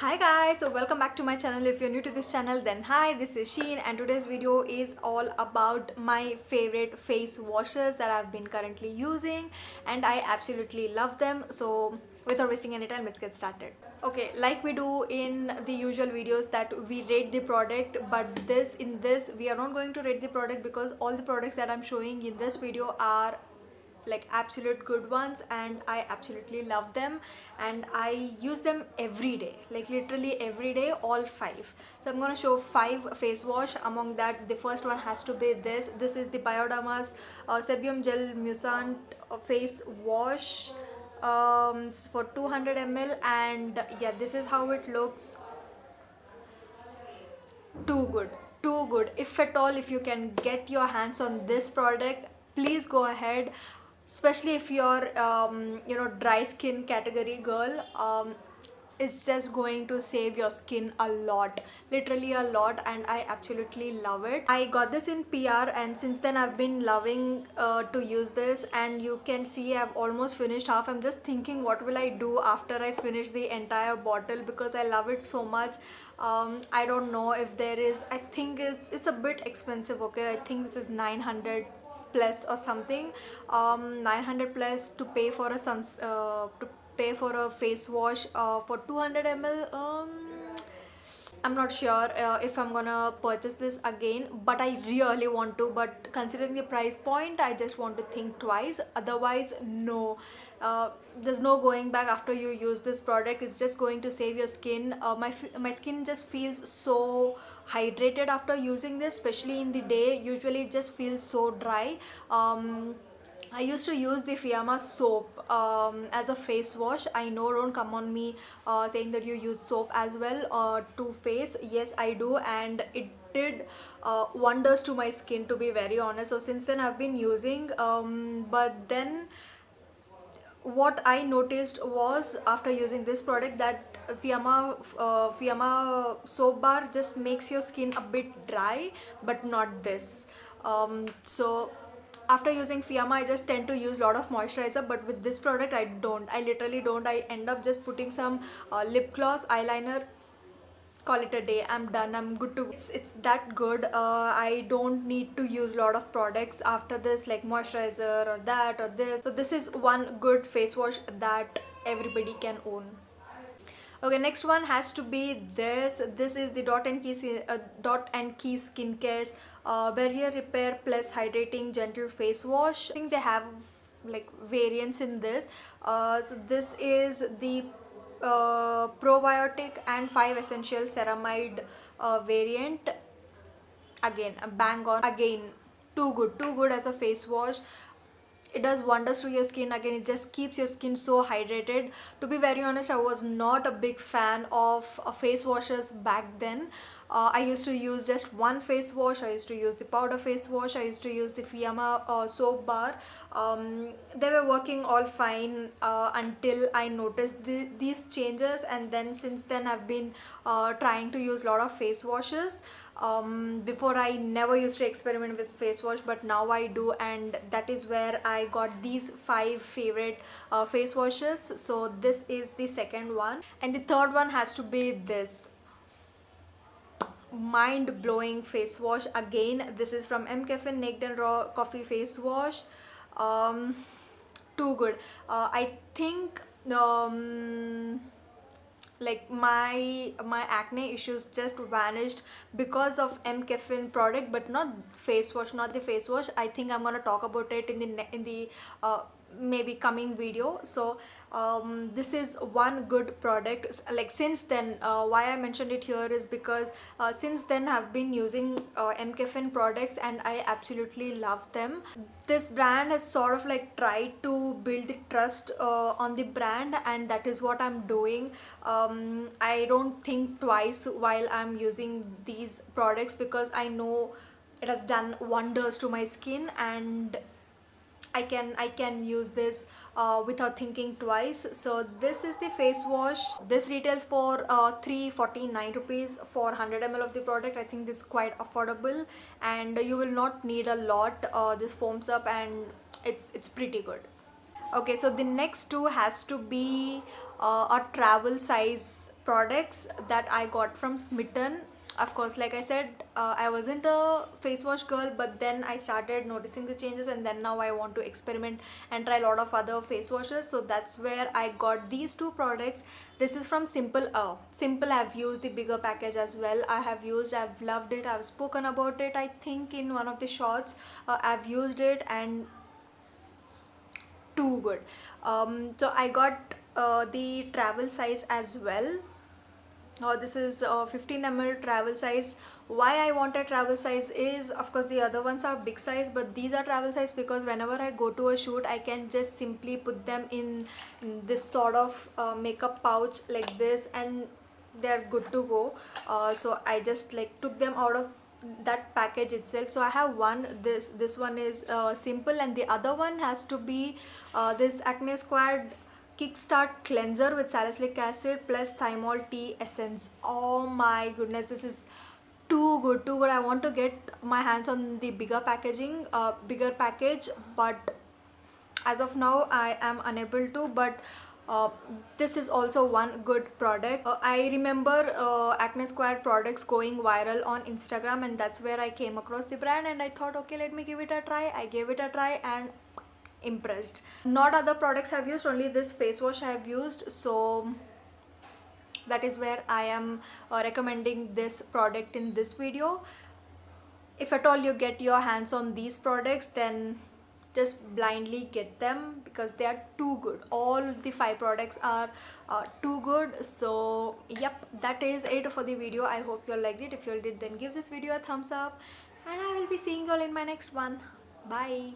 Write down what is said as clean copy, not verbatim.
Hi guys, so welcome back to my channel. If you're new to this channel, then hi, this is Sheen and today's video is all about my favorite face washes that I've been currently using and I absolutely love them. So without wasting any time, let's get started. Okay, like we do in the usual videos that we rate the product, but in this we are not going to rate the product because all the products that I'm showing in this video are like absolute good ones and I absolutely love them and I use them every day, like literally every day, all five. So I'm gonna show five face wash. Among that, the first one has to be this is the Bioderma's Sebium gel Moussant face wash, for 200 ml, and yeah, this is how it looks. Too good, too good. If at all, if you can get your hands on this product, please go ahead, especially if you're dry skin category girl. It's just going to save your skin a lot, literally a lot, and I absolutely love it. I got this in PR and since then I've been loving to use this, and you can see I've almost finished half. I'm just thinking what will I do after I finish the entire bottle because I love it so much. I don't know if there is, I think it's a bit expensive. Okay, I think this is 900 plus or something. 900 plus to pay for a to pay for a face wash for 200 ml. I'm not sure if I'm gonna purchase this again, but I really want to. But considering the price point, I just want to think twice. Otherwise, no. There's no going back after you use this product. It's just going to save your skin. My skin just feels so hydrated after using this, especially in the day. Usually, it just feels so dry. I used to use the Fiamma soap as a face wash. I know, don't come on me saying that you use soap as well to face. Yes, I do, and it did wonders to my skin, to be very honest. So since then I've been using, but then what I noticed was after using this product that Fiamma soap bar just makes your skin a bit dry, but not this. So after using Fiamma, I just tend to use a lot of moisturizer, but with this product I don't. I literally don't. I end up just putting some lip gloss, eyeliner, call it a day. I'm done, I'm good to go. It's that good. I don't need to use a lot of products after this, like moisturizer or that or this. So this is one good face wash that everybody can own. Okay, next one has to be this is the Dot and Key Skincare's barrier repair plus hydrating gentle face wash. I think they have like variants in this. So this is the probiotic and 5 essential ceramide variant. Again, a bang on again. Too good as a face wash. It does wonders to your skin. Again, it just keeps your skin so hydrated. To be very honest, I was not a big fan of face washes back then. I used to use just one face wash. I used to use the powder face wash. I used to use the Fiamma soap bar. They were working all fine until I noticed these changes, and then since then I've been trying to use a lot of face washes. Before I never used to experiment with face wash, but now I do, and that is where I got these five favorite face washes. So this is the second one, and the third one has to be this mind-blowing face wash. Again, this is from mCaffeine Naked and Raw Coffee Face Wash. um, Too good. I think like my acne issues just vanished because of mCaffeine product, but not face wash, not the face wash. I think I'm gonna talk about it in the maybe coming video. So this is one good product. Like since then, why I mentioned it here is because since then I've been using mCaffeine products and I absolutely love them. This brand has sort of like tried to build the trust on the brand, and that is what I'm doing. I don't think twice while I'm using these products because I know it has done wonders to my skin, and I can use this without thinking twice. So this is the face wash. This retails for 349 rupees for 100 ml of the product. I think this is quite affordable, and you will not need a lot. This foams up and it's pretty good. Okay, so the next two has to be a travel size products that I got from Smitten. Of course, like I said, I wasn't a face wash girl, but then I started noticing the changes, and then now I want to experiment and try a lot of other face washes. So that's where I got these two products. This is from Simple. Simple, I've used the bigger package as well. I've loved it. I've spoken about it, I think, in one of the shorts. I've used it and too good. So I got the travel size as well. This is 15 ml travel size. Why I wanted travel size is, of course, the other ones are big size, but these are travel size because whenever I go to a shoot, I can just simply put them in this sort of makeup pouch like this, and they're good to go. So I just like took them out of that package itself. So I have one, this one is simple, and the other one has to be this Acne Squad Kickstart cleanser with salicylic acid plus thymol tea essence. Oh my goodness, this is too good, too good. I want to get my hands on the bigger package, but as of now I am unable to. But this is also one good product. I remember Acne Squad products going viral on Instagram, and that's where I came across the brand, and I thought, okay, let me give it a try. I gave it a try and impressed. Not other products I've used, only this face wash I have used. So that is where I am recommending this product in this video. If at all you get your hands on these products, then just blindly get them because they are too good. All the 5 products are too good. So yep, that is it for the video. I hope you all liked it. If you all did, then give this video a thumbs up, and I will be seeing you all in my next one. Bye.